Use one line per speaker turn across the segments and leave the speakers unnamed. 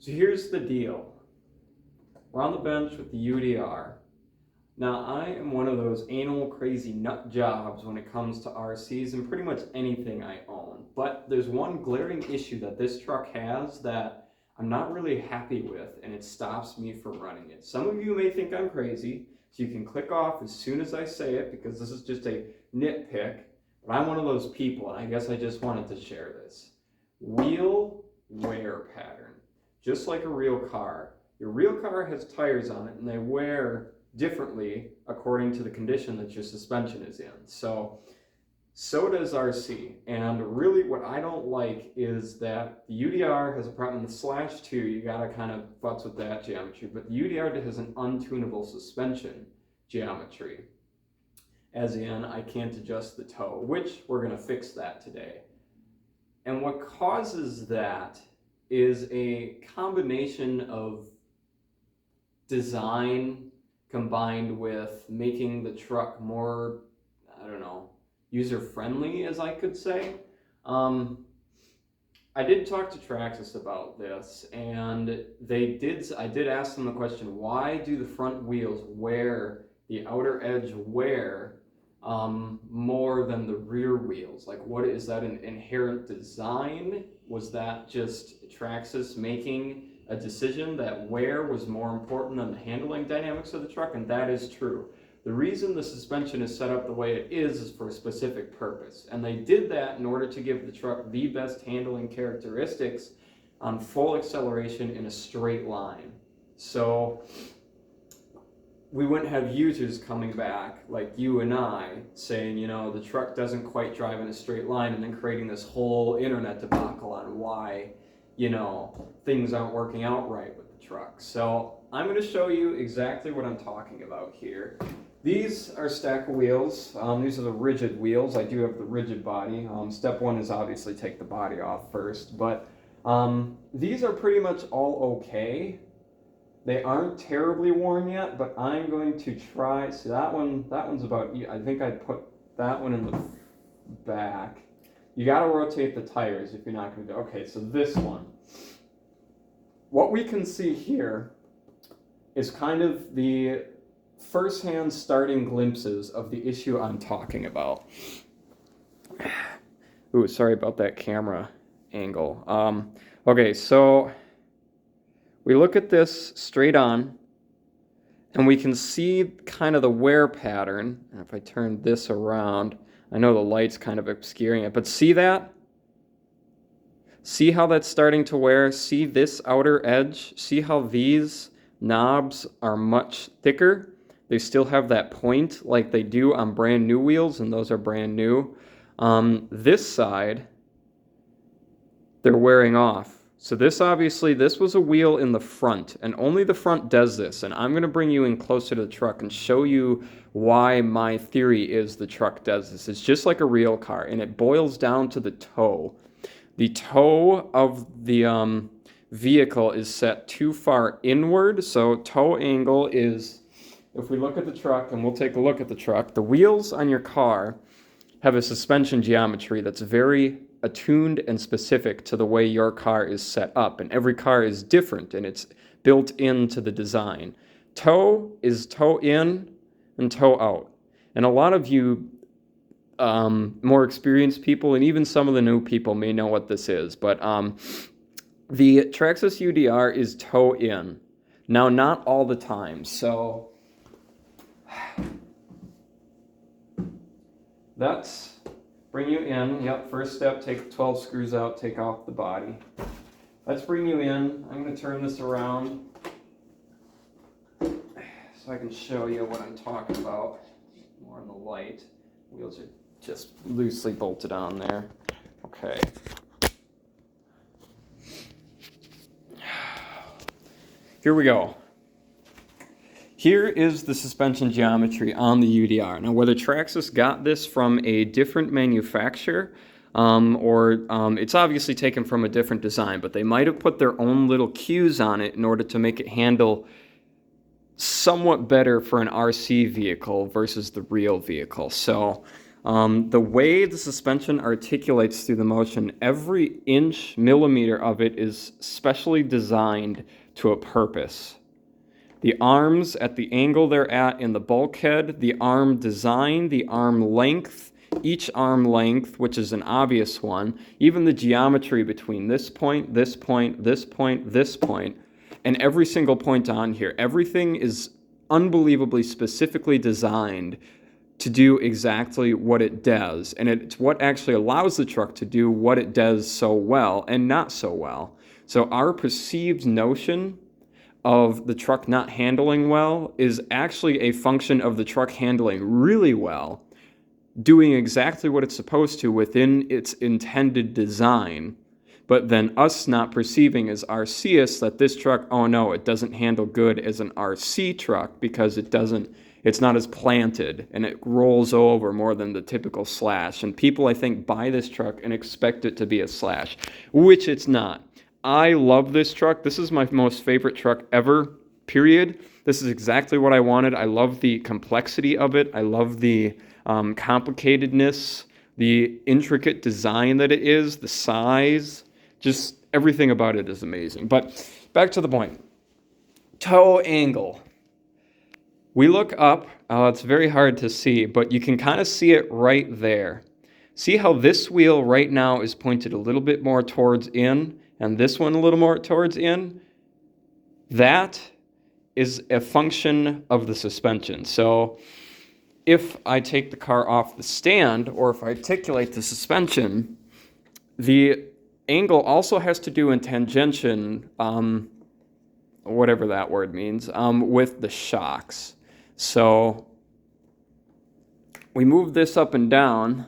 So here's the deal. We're on the bench with the UDR. Now, I am one of those anal crazy nut jobs when it comes to RCs and pretty much anything I own. But there's one glaring issue that this truck has that I'm not really happy with, and it stops me from running it. Some of you may think I'm crazy, so you can click off as soon as I say it because this is just a nitpick. But I'm one of those people, and I guess I just wanted to share this. Wheel wear pattern. Just like a real car. Your real car has tires on it, and they wear differently according to the condition that your suspension is in. So does RC. And really what I don't like is that the UDR has a problem in the /2. You gotta kind of futz with that geometry, but the UDR has an untunable suspension geometry. As in, I can't adjust the toe, which we're gonna fix that today. And what causes that is a combination of design combined with making the truck more, I don't know, user-friendly, as I could say. I did talk to Traxxas about this, and I did ask them the question, why do the front wheels wear, the outer edge wear, more than the rear wheels? Like, what is that, an inherent design? Was that just Traxxas making a decision that wear was more important than the handling dynamics of the truck? And that is true. The reason the suspension is set up the way it is for a specific purpose. And they did that in order to give the truck the best handling characteristics on full acceleration in a straight line. So we wouldn't have users coming back like you and I saying, you know, the truck doesn't quite drive in a straight line, and then creating this whole internet debacle on why, you know, things aren't working out right with the truck. So I'm going to show you exactly what I'm talking about here. These are stack of wheels. These are the rigid wheels. I do have the rigid body. Step one is obviously take the body off first, but these are pretty much all okay. They aren't terribly worn yet, but I'm going to try. See, that one's about, I think I'd put that one in the back. You got to rotate the tires if you're not going to do. Okay, so this one. What we can see here is kind of the first-hand starting glimpses of the issue I'm talking about. Ooh, sorry about that camera angle. Okay, so we look at this straight on, and we can see kind of the wear pattern. And if I turn this around, I know the light's kind of obscuring it, but see that? See how that's starting to wear? See this outer edge? See how these knobs are much thicker? They still have that point like they do on brand new wheels, and those are brand new. This side, they're wearing off. So this was a wheel in the front, and only the front does this. And I'm going to bring you in closer to the truck and show you why my theory is the truck does this. It's just like a real car, and it boils down to the toe. The toe of the vehicle is set too far inward, so toe angle is, if we look at the truck, and we'll take a look at the truck, the wheels on your car have a suspension geometry that's very attuned and specific to the way your car is set up, and every car is different, and it's built into the design. Toe is toe in and toe out, and a lot of you more experienced people, and even some of the new people may know what this is, but the Traxxas UDR is toe in. Now, not all the time, so that's bring you in. Yep, first step, take the 12 screws out, take off the body. Let's bring you in. I'm going to turn this around so I can show you what I'm talking about more in the light. Wheels are just loosely bolted on there. Okay. Here we go. Here is the suspension geometry on the UDR. Now, whether Traxxas got this from a different manufacturer or it's obviously taken from a different design, but they might have put their own little cues on it in order to make it handle somewhat better for an RC vehicle versus the real vehicle. So The way the suspension articulates through the motion, every inch, millimeter of it is specially designed to a purpose. The arms at the angle they're at in the bulkhead, the arm design, the arm length, each arm length, which is an obvious one, even the geometry between this point, this point, this point, this point, and every single point on here, everything is unbelievably specifically designed to do exactly what it does. And it's what actually allows the truck to do what it does so well and not so well. So our perceived notion of the truck not handling well is actually a function of the truck handling really well, doing exactly what it's supposed to within its intended design, but then us not perceiving as RCists that this truck, oh no, it doesn't handle good as an RC truck because it's not as planted and it rolls over more than the typical slash. And people, I think, buy this truck and expect it to be a slash, which it's not. I love this truck. This is my most favorite truck ever, period. This is exactly what I wanted. I love the complexity of it. I love the complicatedness, the intricate design that it is, the size, just everything about it is amazing. But back to the point. Toe angle. We look up, it's very hard to see, but you can kind of see it right there. See how this wheel right now is pointed a little bit more towards in, and this one a little more towards in? That is a function of the suspension. So if I take the car off the stand, or if I articulate the suspension, the angle also has to do in tangential, whatever that word means, with the shocks. So we move this up and down,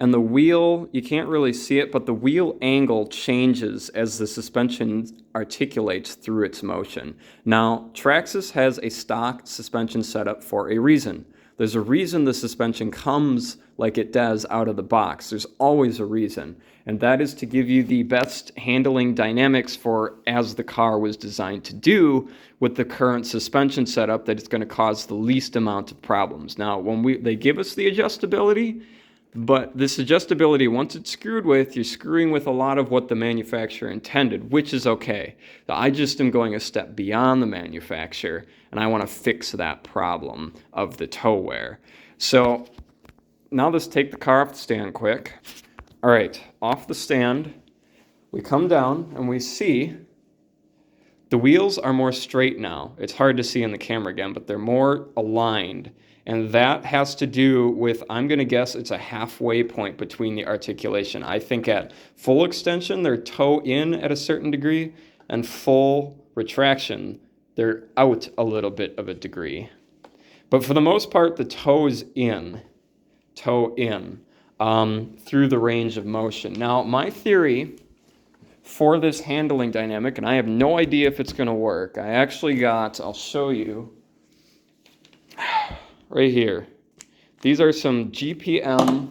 and the wheel, you can't really see it, but the wheel angle changes as the suspension articulates through its motion. Now, Traxxas has a stock suspension setup for a reason. There's a reason the suspension comes like it does out of the box. There's always a reason, and that is to give you the best handling dynamics for as the car was designed to do with the current suspension setup, that it's going to cause the least amount of problems. Now, when they give us the adjustability, but this adjustability, once it's screwed with, you're screwing with a lot of what the manufacturer intended, which is okay. I just am going a step beyond the manufacturer, and I want to fix that problem of the toe wear. So now let's take the car off the stand quick. All right, off the stand, we come down and we see the wheels are more straight now. It's hard to see in the camera again, but they're more aligned. And that has to do with, I'm going to guess it's a halfway point between the articulation. I think at full extension, they're toe in at a certain degree, and full retraction, they're out a little bit of a degree. But for the most part, the toe is in, through the range of motion. Now, my theory for this handling dynamic, and I have no idea if it's going to work. I actually got, I'll show you, right here. These are some GPM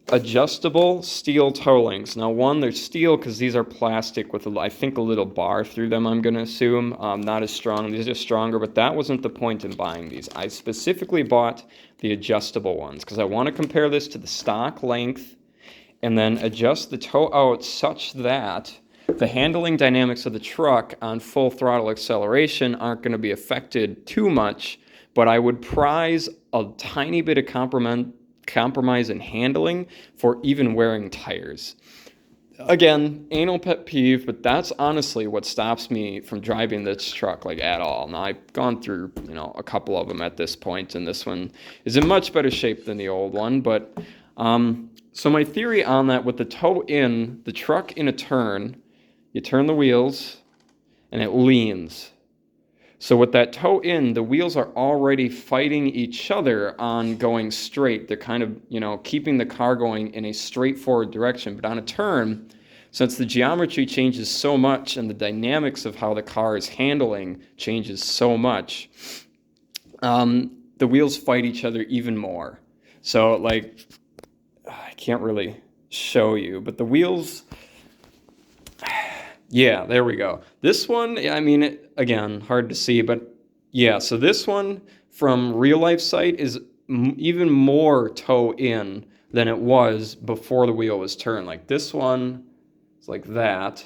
adjustable steel toe links. Now, one, they're steel because these are plastic with, I think, a little bar through them, I'm going to assume. Not as strong. These are stronger, but that wasn't the point in buying these. I specifically bought the adjustable ones because I want to compare this to the stock length and then adjust the toe out such that the handling dynamics of the truck on full throttle acceleration aren't going to be affected too much, but I would prize a tiny bit of compromise in handling for even wearing tires. Again, anal pet peeve, but that's honestly what stops me from driving this truck like at all. Now, I've gone through, a couple of them at this point, and this one is in much better shape than the old one, but so my theory on that, with the toe in, the truck in a turn, you turn the wheels, and it leans. So with that toe in, the wheels are already fighting each other on going straight. They're kind of, keeping the car going in a straightforward direction. But on a turn, since the geometry changes so much and the dynamics of how the car is handling changes so much, the wheels fight each other even more. So, I can't really show you, but the wheels, Yeah, there we go. This one, I mean, again, hard to see, but yeah, so this one from real life sight is even more toe in than it was before the wheel was turned. Like this one is like that.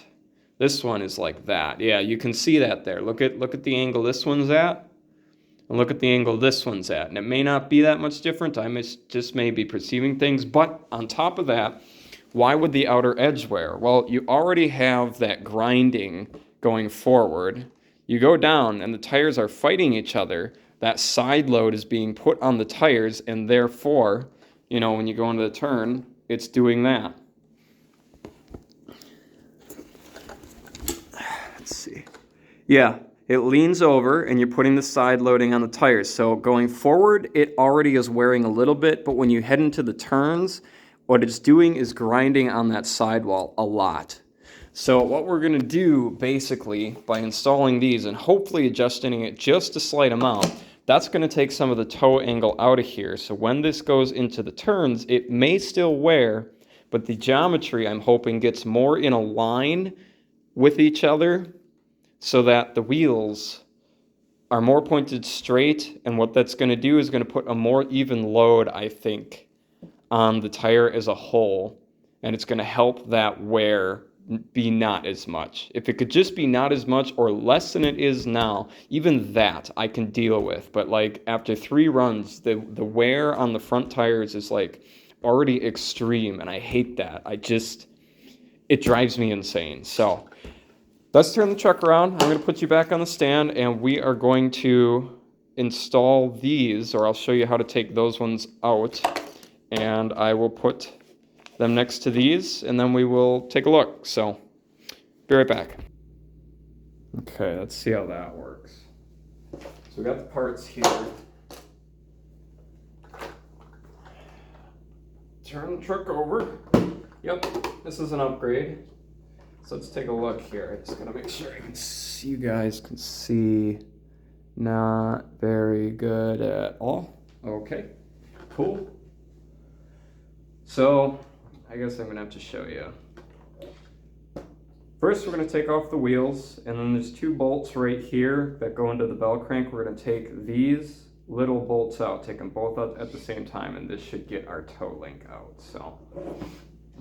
This one is like that. Yeah, you can see that there. Look at the angle this one's at, and look at the angle this one's at. And it may not be that much different. Just may be perceiving things, but on top of that, why would the outer edge wear? Well, you already have that grinding going forward. You go down and the tires are fighting each other. That side load is being put on the tires, and therefore, when you go into the turn, it's doing that. Let's see. Yeah, it leans over and you're putting the side loading on the tires. So going forward, it already is wearing a little bit, but when you head into the turns, what it's doing is grinding on that sidewall a lot. So what we're going to do basically by installing these and hopefully adjusting it just a slight amount, that's going to take some of the toe angle out of here. So when this goes into the turns, it may still wear, but the geometry I'm hoping gets more in a line with each other so that the wheels are more pointed straight. And what that's going to do is going to put a more even load, I think, on the tire as a whole, and it's going to help that wear be not as much. If it could just be not as much or less than it is now, even that I can deal with. But like after 3 runs, the wear on the front tires is like already extreme, and I hate that. It drives me insane. So let's turn the truck around. I'm going to put you back on the stand, and we are going to install these, or I'll show you how to take those ones out. And I will put them next to these, and then we will take a look. So, be right back. Okay, let's see how that works. So we got the parts here. Turn the truck over. Yep, this is an upgrade. So let's take a look here. I just gotta make sure you guys can see. Not very good at all. Okay, cool. So, I guess I'm going to have to show you. First, we're going to take off the wheels, and then there's 2 bolts right here that go into the bell crank. We're going to take these little bolts out, take them both out at the same time, and this should get our toe link out. So,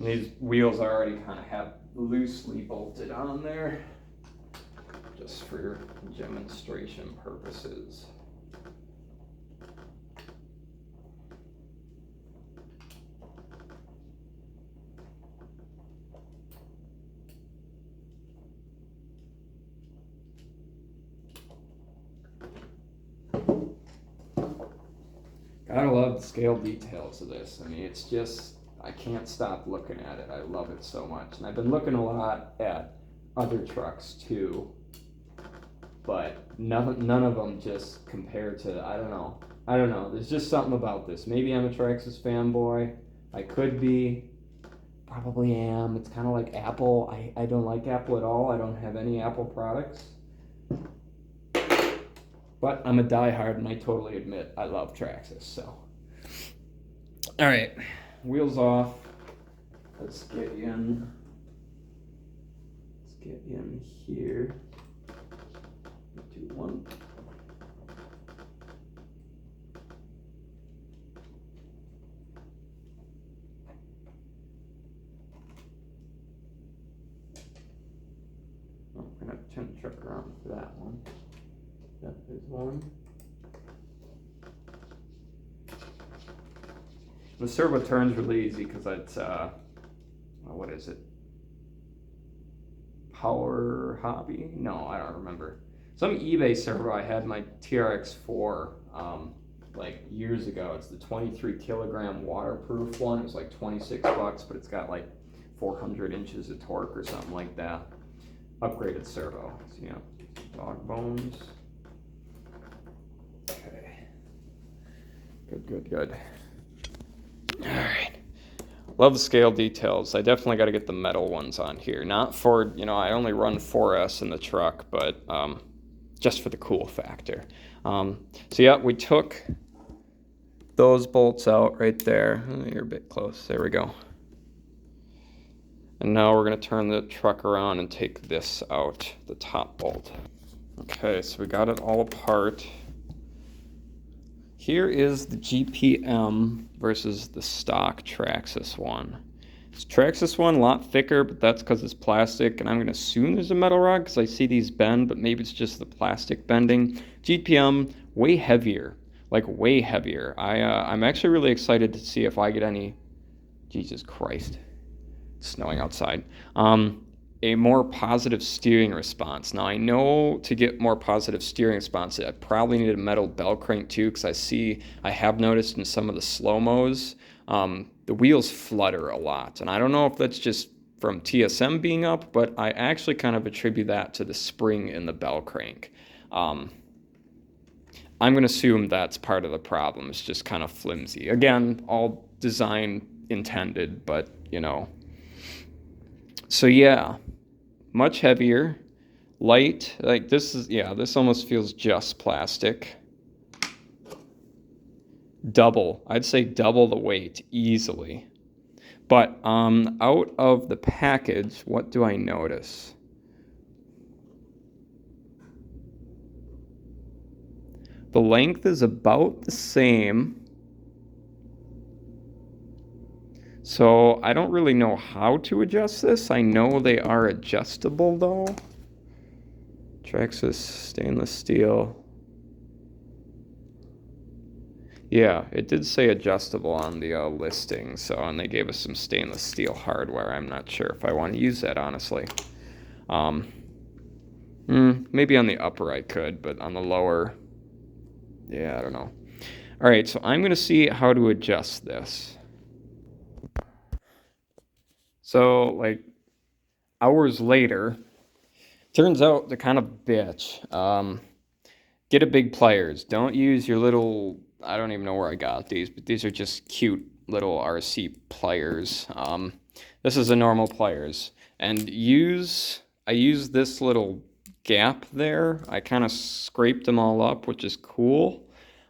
these wheels I already kind of have loosely bolted on there, just for demonstration purposes. Gotta love the scale details of this. I mean, it's just, I can't stop looking at it. I love it so much. And I've been looking a lot at other trucks too, but none of them just compare to, I don't know. There's just something about this. Maybe I'm a Traxxas fanboy. I could be. Probably am. It's kind of like Apple. I don't like Apple at all. I don't have any Apple products. But I'm a diehard, and I totally admit I love Traxxas. So, all right, wheels off. Let's get in. Let's get in here. 2, 1. Oh, I'm gonna turn the truck around for that one. That is one. The servo turns really easy because it's, what is it? Power Hobby? No, I don't remember. Some eBay servo I had my TRX4 like years ago. It's the 23 kilogram waterproof one. It was like $26, but it's got like 400 inches of torque or something like that. Upgraded servo. So, yeah, dog bones. Okay. Good. All right. Love the scale details. I definitely got to get the metal ones on here. Not for, I only run 4S in the truck, but just for the cool factor. So yeah, we took those bolts out right there. Oh, you're a bit close. There we go. And now we're going to turn the truck around and take this out, the top bolt. Okay, so we got it all apart. Here is the GPM versus the stock Traxxas one. This Traxxas one, a lot thicker, but that's because it's plastic, and I'm going to assume there's a metal rod because I see these bend, but maybe it's just the plastic bending. GPM, way heavier, like way heavier. I'm actually really excited to see if I get any, Jesus Christ, it's snowing outside, a more positive steering response. Now I know to get more positive steering response, I probably need a metal bell crank too, because I have noticed in some of the slow-mos, the wheels flutter a lot. And I don't know if that's just from TSM being up, but I actually kind of attribute that to the spring in the bell crank. I'm going to assume that's part of the problem. It's just kind of flimsy. Again, all design intended, but you know. So yeah, much heavier, light. Like this is, yeah, this almost feels just plastic. Double, I'd say double the weight easily. But out of the package, what do I notice? The length is about the same. So I don't really know how to adjust this. I know they are adjustable though. Traxxas stainless steel. Yeah, it did say adjustable on the listing, and they gave us some stainless steel hardware. I'm not sure if I want to use that, honestly. Maybe on the upper I could, but on the lower, yeah, I don't know. All right, so I'm going to see how to adjust this. So, like, hours later, turns out they're kind of bitch. Get a big pliers. Don't use your little, I don't even know where I got these, but these are just cute little RC pliers. This is a normal pliers. And I use this little gap there. I kind of scraped them all up, which is cool.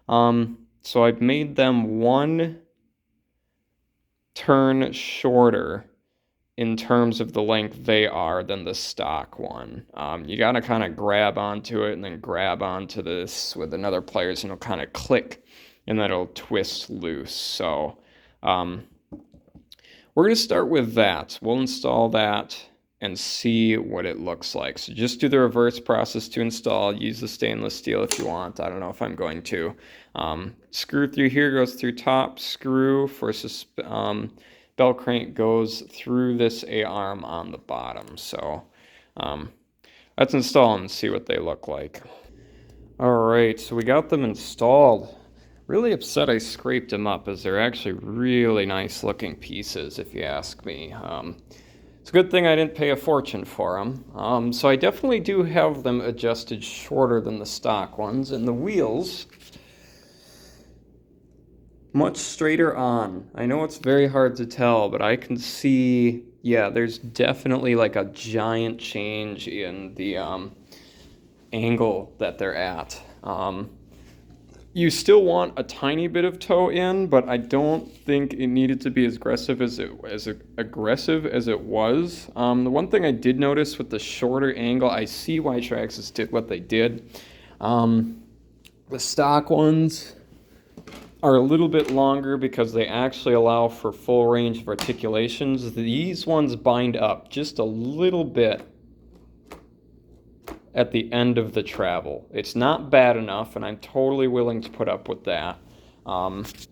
So I've made them one turn shorter in terms of the length they are than the stock one. You gotta kind of grab onto it and then grab onto this with another pliers and it'll kind of click and then it'll twist loose. So we're gonna start with that. We'll install that and see what it looks like. So just do the reverse process to install. Use the stainless steel if you want. I don't know if I'm going to. Screw through here goes through top. Screw for bell crank goes through this A-arm on the bottom. So let's install them and see what they look like. All right, so we got them installed. Really upset I scraped them up, as they're actually really nice looking pieces, if you ask me. It's a good thing I didn't pay a fortune for them. So I definitely do have them adjusted shorter than the stock ones, and the wheels much straighter on. I know it's very hard to tell, but I can see, yeah, there's definitely like a giant change in the angle that they're at. You still want a tiny bit of toe in, but I don't think it needed to be as aggressive as it was. The one thing I did notice with the shorter angle, I see why Traxxas did what they did. The stock ones are a little bit longer because they actually allow for full range of articulations. These ones bind up just a little bit at the end of the travel. It's not bad enough, and I'm totally willing to put up with that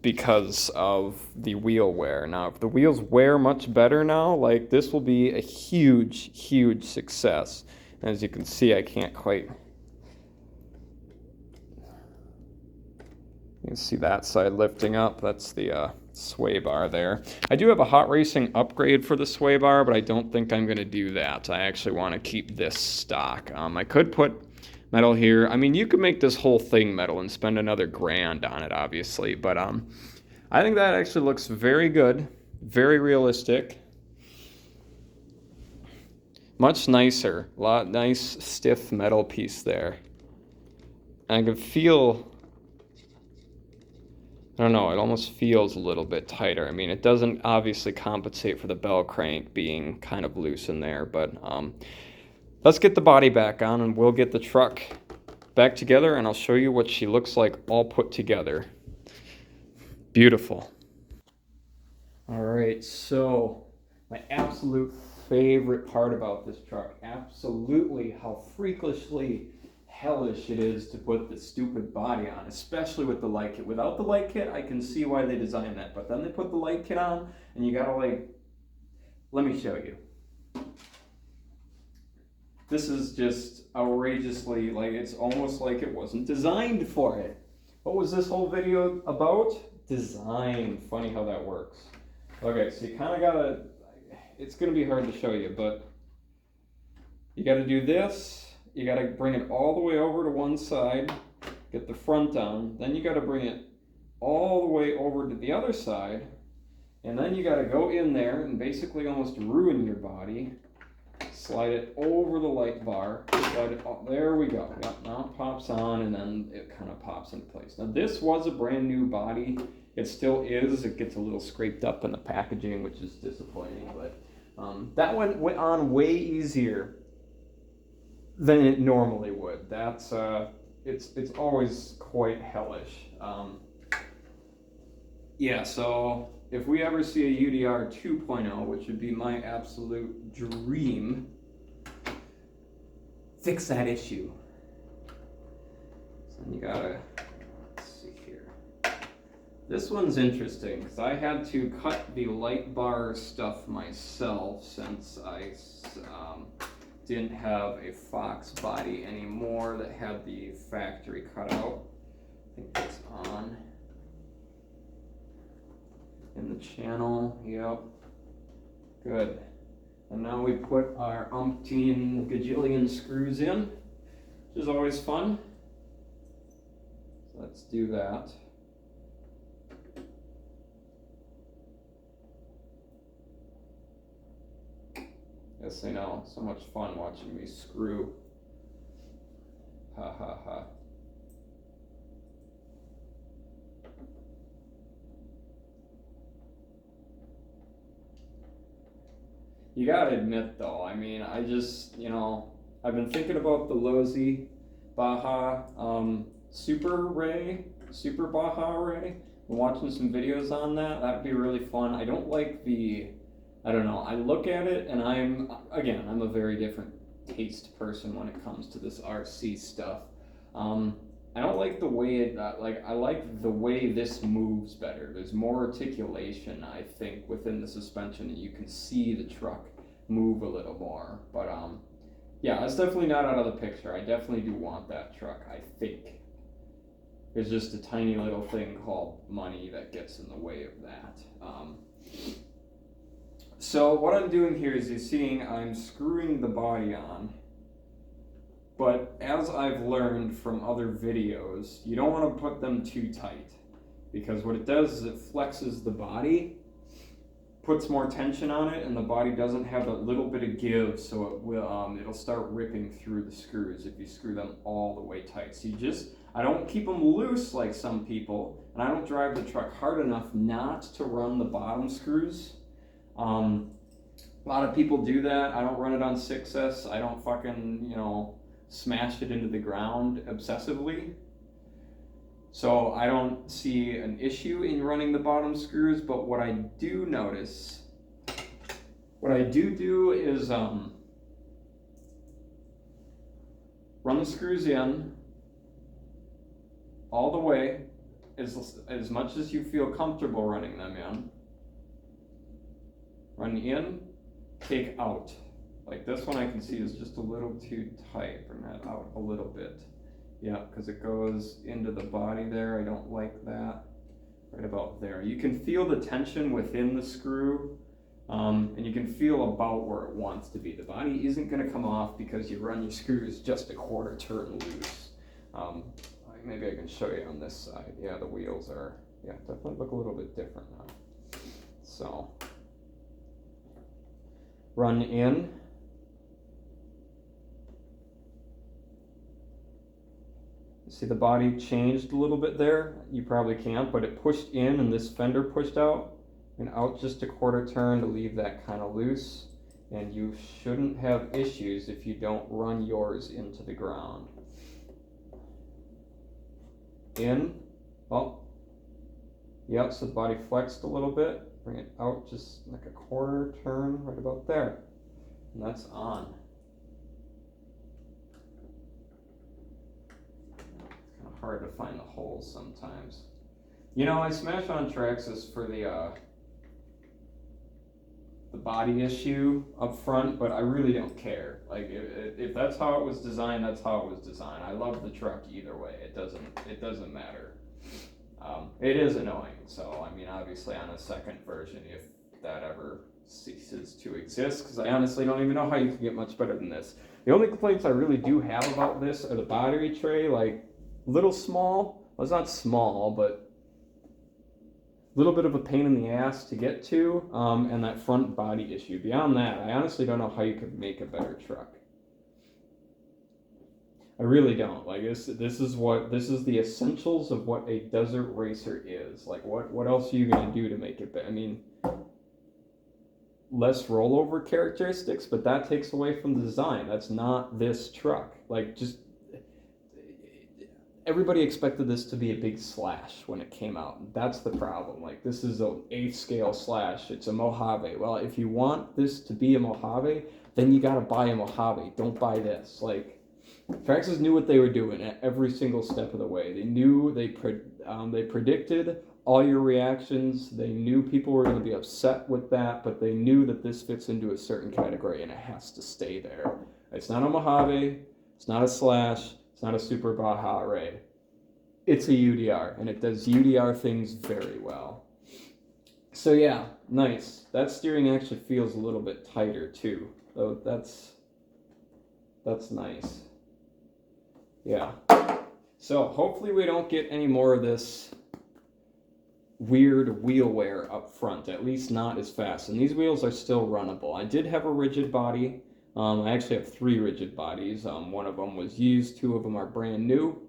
because of the wheel wear. Now, if the wheels wear much better now, like this will be a huge, huge success. As you can see, I can't quite... You can see that side lifting up. That's the sway bar there. I do have a hot racing upgrade for the sway bar, but I don't think I'm going to do that. I actually want to keep this stock. I could put metal here. I mean, you could make this whole thing metal and spend another $1,000 on it, obviously. But I think that actually looks very good, very realistic. Much nicer. Nice stiff metal piece there. And I can feel I don't know, it almost feels a little bit tighter. I mean, it doesn't obviously compensate for the bell crank being kind of loose in there, but let's get the body back on and we'll get the truck back together and I'll show you what she looks like all put together. Beautiful. All right, so my absolute favorite part about this truck, absolutely how freakishly hellish it is to put the stupid body on, especially with the light kit. Without the light kit, I can see why they designed that, but then they put the light kit on and you gotta like, let me show you. This is just outrageously, like, it's almost like it wasn't designed for it. What was this whole video about? Design. Funny how that works. Okay, so you kind of gotta, it's gonna be hard to show you, but you gotta do this. You gotta bring it all the way over to one side, get the front on, then you gotta bring it all the way over to the other side, and then you gotta go in there and basically almost ruin your body. Slide it over the light bar, slide it, oh, there we go. Yep, now it pops on and then it kind of pops into place. Now this was a brand new body. It still is. It gets a little scraped up in the packaging, which is disappointing, but that one went on way easier than it normally would. That's it's always quite hellish. Yeah, so if we ever see a UDR 2.0, which would be my absolute dream, fix that issue. So you gotta, let's see here. This one's interesting because I had to cut the light bar stuff myself since I didn't have a Fox body anymore that had the factory cutout. I think it's on. In the channel, yep, good. And now we put our umpteen gajillion screws in, which is always fun. So let's do that. Yes, I know, so much fun watching me screw. Ha ha ha. You gotta admit though, I mean, I just, you know, I've been thinking about the Lozi Baja Super Baja Ray. I'm watching some videos on that. That'd be really fun. I don't like I don't know, I look at it and I'm a very different taste person when it comes to this RC stuff. I don't like the way I like the way this moves better. There's more articulation, I think, within the suspension, and you can see the truck move a little more. But yeah, it's definitely not out of the picture. I definitely do want that truck, I think. There's just a tiny little thing called money that gets in the way of that. So what I'm doing here is you're seeing I'm screwing the body on. But as I've learned from other videos, you don't want to put them too tight because what it does is it flexes the body, puts more tension on it, and the body doesn't have a little bit of give, so it will it'll start ripping through the screws if you screw them all the way tight. So I don't keep them loose like some people, and I don't drive the truck hard enough not to run the bottom screws. A lot of people do that. I don't run it on 6S. I don't fucking, you know, smash it into the ground obsessively. So I don't see an issue in running the bottom screws, but what I do notice, what I do is run the screws in all the way, as much as you feel comfortable running them in. Run in, take out. Like this one I can see is just a little too tight. Bring that out a little bit. Yeah, because it goes into the body there. I don't like that. Right about there. You can feel the tension within the screw, and you can feel about where it wants to be. The body isn't going to come off because you run your screws just a quarter turn loose. Maybe I can show you on this side. Yeah, the wheels are, yeah, definitely look a little bit different now. So, run in. See the body changed a little bit there? You probably can't, but it pushed in and this fender pushed out and out just a quarter turn to leave that kind of loose. And you shouldn't have issues if you don't run yours into the ground. In, oh, yep, so the body flexed a little bit. Bring it out just like a quarter turn right about there. And that's on. Hard to find the holes sometimes. You know, I smash on Traxxas for the body issue up front, but I really don't care. Like if that's how it was designed, that's how it was designed. I love the truck either way. It doesn't matter. It is annoying. So I mean, obviously on a second version, if that ever ceases to exist, because I honestly don't even know how you can get much better than this. The only complaints I really do have about this are the battery tray, like little small. Well, it's not small, but a little bit of a pain in the ass to get to, and that front body issue. Beyond that, I honestly don't know how you could make a better truck. I really don't. Like this is the essentials of what a desert racer is. Like what else are you gonna do to make it better? I mean, less rollover characteristics, but that takes away from the design. That's not this truck. Like just everybody expected this to be a big slash when it came out. That's the problem. Like this is an 8th scale slash. It's a Mojave. Well, if you want this to be a Mojave, then you gotta buy a Mojave. Don't buy this. Like Traxxas knew what they were doing at every single step of the way. They knew they predicted all your reactions. They knew people were going to be upset with that, but they knew that this fits into a certain category and it has to stay there. It's not a Mojave. It's not a slash. It's not a Super Baja Ray. It's a UDR, and it does UDR things very well. So yeah, nice. That steering actually feels a little bit tighter too. So that's nice. Yeah. So hopefully we don't get any more of this weird wheel wear up front, at least not as fast. And these wheels are still runnable. I did have a rigid body. I actually have 3 rigid bodies. One of them was used, 2 of them are brand new.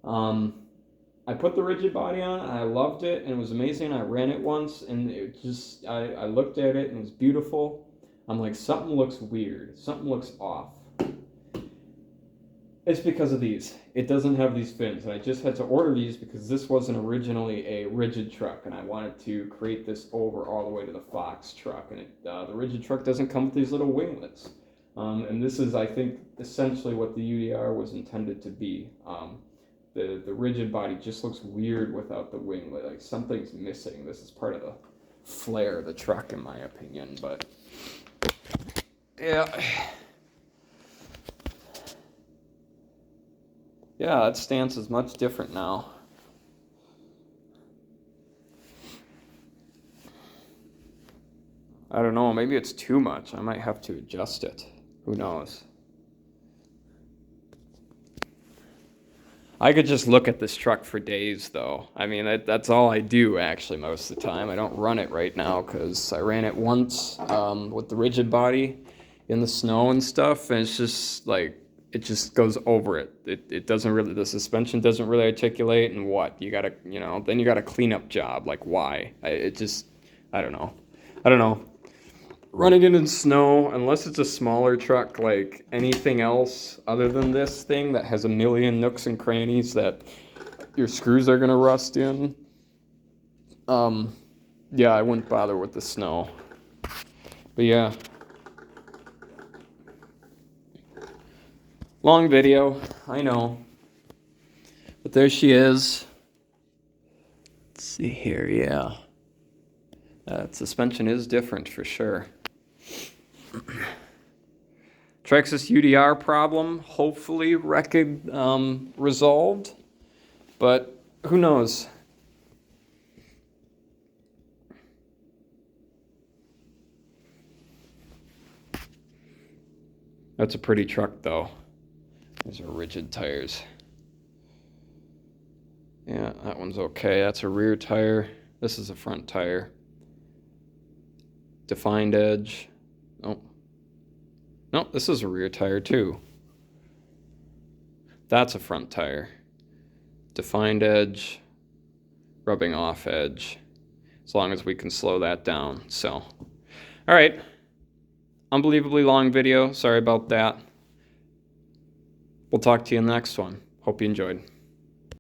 I put the rigid body on, I loved it, and it was amazing. I ran it once, and it just, I looked at it, and it was beautiful. I'm like, something looks weird. Something looks off. It's because of these. It doesn't have these fins, and I just had to order these because this wasn't originally a rigid truck, and I wanted to create this over all the way to the Fox truck, and the rigid truck doesn't come with these little winglets. And this is, I think, essentially what the UDR was intended to be. The rigid body just looks weird without the winglet. Like something's missing. This is part of the flair of the truck, in my opinion. But yeah, that stance is much different now. I don't know. Maybe it's too much. I might have to adjust it. Who knows? I could just look at this truck for days, though. I mean, that's all I do, actually, most of the time. I don't run it right now because I ran it once with the rigid body in the snow and stuff, and it's just, like, it just goes over it. It doesn't really, the suspension doesn't really articulate, and what? You gotta, then you got a cleanup job. Like, why? I don't know. Running it in snow, unless it's a smaller truck like anything else other than this thing that has a million nooks and crannies that your screws are going to rust in, yeah, I wouldn't bother with the snow. But yeah. Long video, I know. But there she is. Let's see here, yeah. Suspension is different for sure. Traxxas UDR problem, hopefully resolved, but who knows? That's a pretty truck though. These are rigid tires. Yeah, that one's okay. That's a rear tire. This is a front tire. Defined edge. Nope, this is a rear tire too. That's a front tire. defined edge, rubbing off edge, as long as we can slow that down. So, all right, unbelievably long video. Sorry about that. We'll talk to you in the next one. Hope you enjoyed.